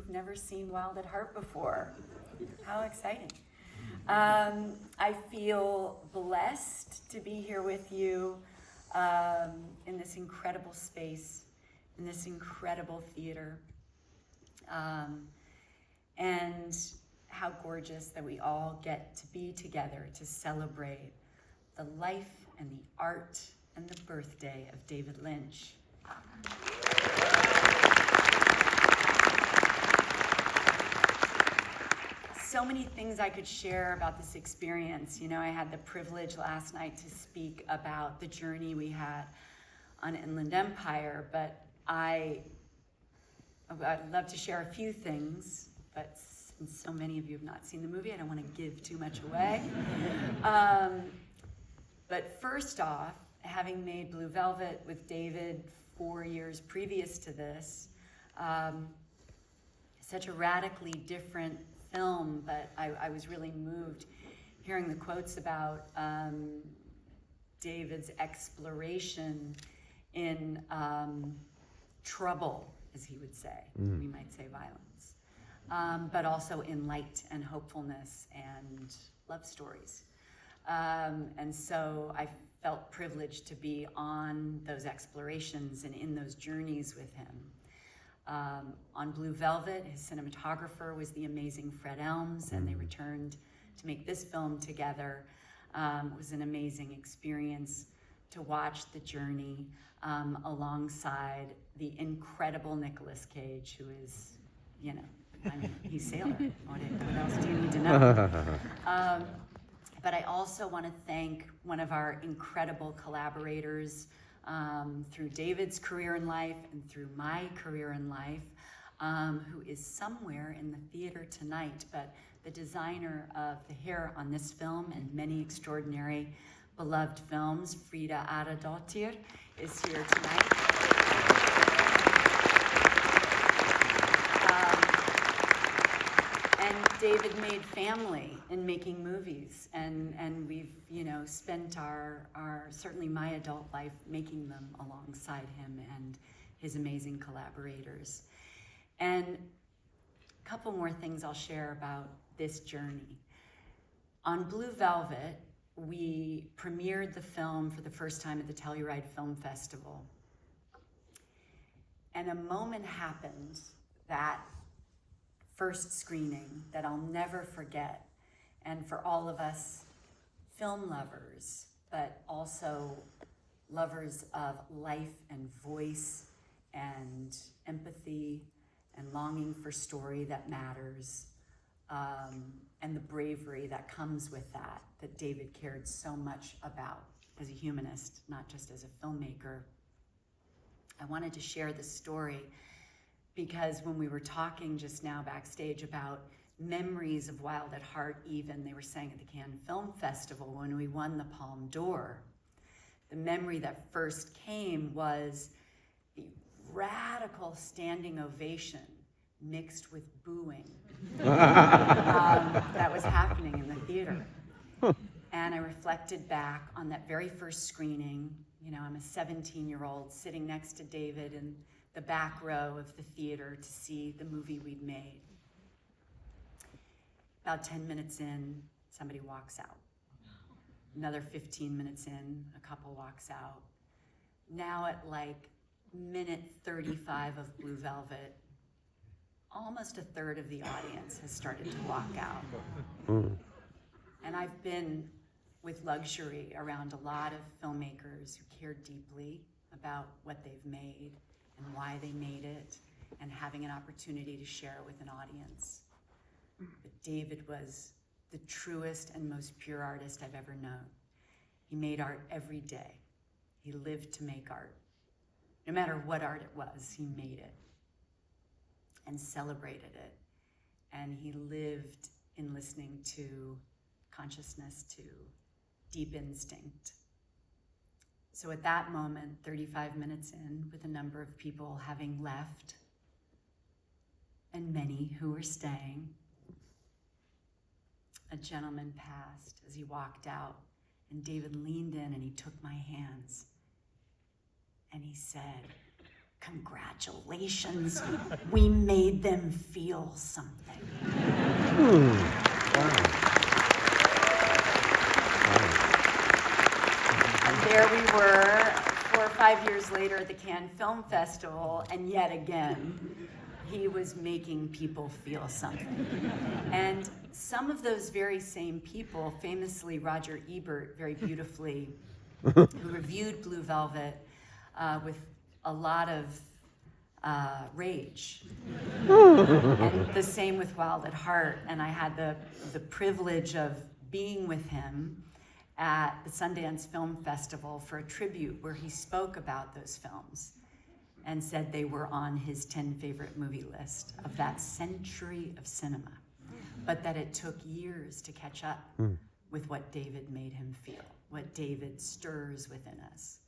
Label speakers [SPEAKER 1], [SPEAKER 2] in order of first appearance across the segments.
[SPEAKER 1] who've never seen Wild at Heart before. How exciting. I feel blessed to be here with you in this incredible space, in this incredible theater. And how gorgeous that we all get to be together to celebrate the life and the art and the birthday of David Lynch. So many things I could share about this experience. You know, I had the privilege last night to speak about the journey we had on Inland Empire, but I'd love to share a few things, but since so many of you have not seen the movie, I don't want to give too much away. But first off, having made Blue Velvet with David 4 years previous to this, such a radically different film, but I was really moved hearing the quotes about David's exploration in trouble, as he would say. We might say violence, but also in light and hopefulness and love stories. And so I felt privileged to be on those explorations and in those journeys with him. On Blue Velvet, his cinematographer was the amazing Fred Elms, and they returned to make this film together. It was an amazing experience to watch the journey alongside the incredible Nicolas Cage, who is, you know, I mean, he's Sailor. What else do you need to know? But I also want to thank one of our incredible collaborators through David's career in life and through my career in life, who is somewhere in the theater tonight, but the designer of the hair on this film and many extraordinary beloved films, Frida Aradottir, is here tonight. David made family in making movies, and we've, you know, spent our certainly my adult life making them alongside him and his amazing collaborators. And a couple more things I'll share about this journey. On Blue Velvet, we premiered the film for the first time at the Telluride Film Festival. And a moment happened, that first screening, that I'll never forget. And for all of us film lovers, but also lovers of life and voice and empathy and longing for story that matters, and the bravery that comes with that David cared so much about as a humanist, not just as a filmmaker. I wanted to share this story because when we were talking just now backstage about memories of Wild at Heart, even, they were saying at the Cannes Film Festival when we won the Palme d'Or, the memory that first came was the radical standing ovation mixed with booing that was happening in the theater. And I reflected back on that very first screening. You know, I'm a 17-year-old sitting next to David in the back row of the theater to see the movie we'd made. About 10 minutes in, somebody walks out. Another 15 minutes in, a couple walks out. Now at like minute 35 of Blue Velvet, almost a third of the audience has started to walk out. And I've been with luxury around a lot of filmmakers who care deeply about what they've made and why they made it, and having an opportunity to share it with an audience. But David was the truest and most pure artist I've ever known. He made art every day. He lived to make art. No matter what art it was, he made it and celebrated it. And he lived in listening to consciousness, to deep instinct. So at that moment, 35 minutes in, with a number of people having left and many who were staying, a gentleman passed as he walked out, and David leaned in and he took my hands and he said, Congratulations, we made them feel something.
[SPEAKER 2] Wow.
[SPEAKER 1] And there we were, 4 or 5 years later at the Cannes Film Festival, and yet again, he was making people feel something. And some of those very same people, famously Roger Ebert, very beautifully, who reviewed Blue Velvet with a lot of rage. And the same with Wild at Heart. And I had the privilege of being with him at the Sundance Film Festival for a tribute where he spoke about those films and said they were on his 10 favorite movie list of that century of cinema, but that it took years to catch up with what David made him feel, what David stirs within us.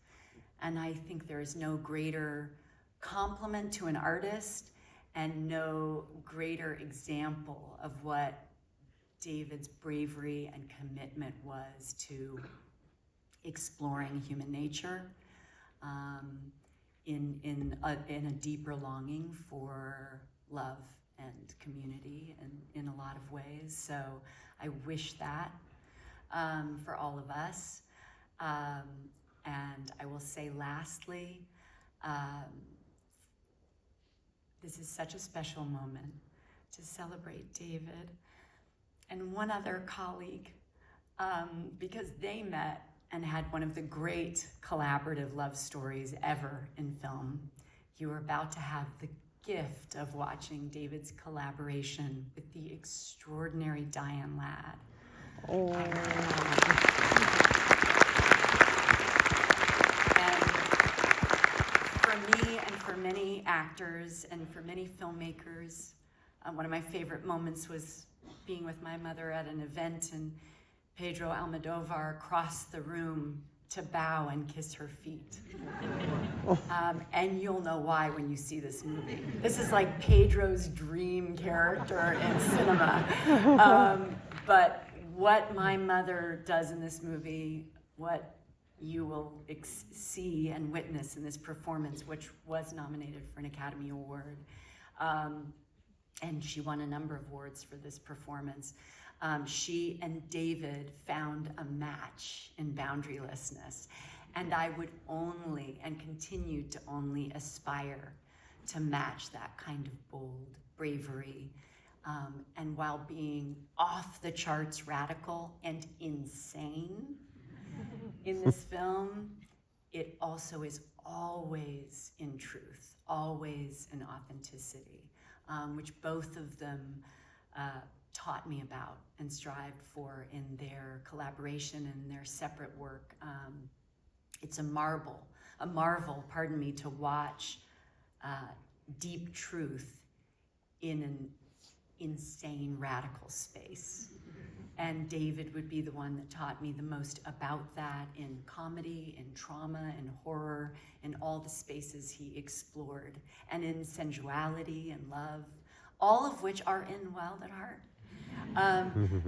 [SPEAKER 1] And I think there is no greater compliment to an artist and no greater example of what David's bravery and commitment was to exploring human nature, in a deeper longing for love and community and in a lot of ways. So I wish that for all of us. And I will say lastly, this is such a special moment to celebrate David and one other colleague, because they met and had one of the great collaborative love stories ever in film. You are about to have the gift of watching David's collaboration with the extraordinary Diane Ladd. Oh. And for me and for many actors and for many filmmakers, one of my favorite moments was being with my mother at an event, and Pedro Almodovar crossed the room to bow and kiss her feet. And you'll know why when you see this movie. This is like Pedro's dream character in cinema. But what my mother does in this movie, what you will see and witness in this performance, which was nominated for an Academy Award, and she won a number of awards for this performance. She and David found a match in boundarylessness, and I would only and continue to only aspire to match that kind of bold bravery, and while being off the charts radical and insane in this film, it also is always in truth, always in authenticity, which both of them taught me about and strived for in their collaboration and their separate work. It's a marvel, pardon me, to watch deep truth in an insane, radical space. And David would be the one that taught me the most about that in comedy, in trauma, in horror, in all the spaces he explored, and in sensuality and love, all of which are in Wild at Heart.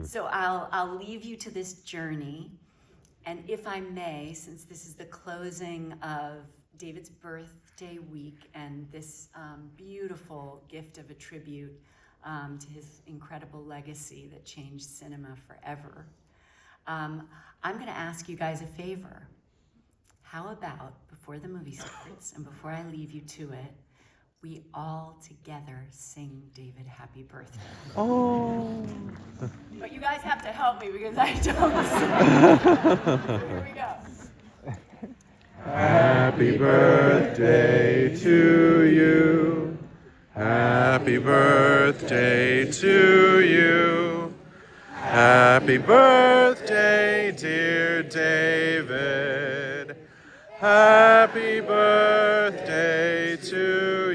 [SPEAKER 1] So I'll leave you to this journey, and if I may, since this is the closing of David's birthday week and this beautiful gift of a tribute to his incredible legacy that changed cinema forever, I'm going to ask you guys a favor. How about, before the movie starts and before I leave you to it, we all together sing David happy birthday.
[SPEAKER 2] Oh.
[SPEAKER 1] But you guys have to help me because I don't sing. So here we go.
[SPEAKER 2] Happy birthday to you. Happy birthday to you. Happy birthday, dear David. Happy birthday to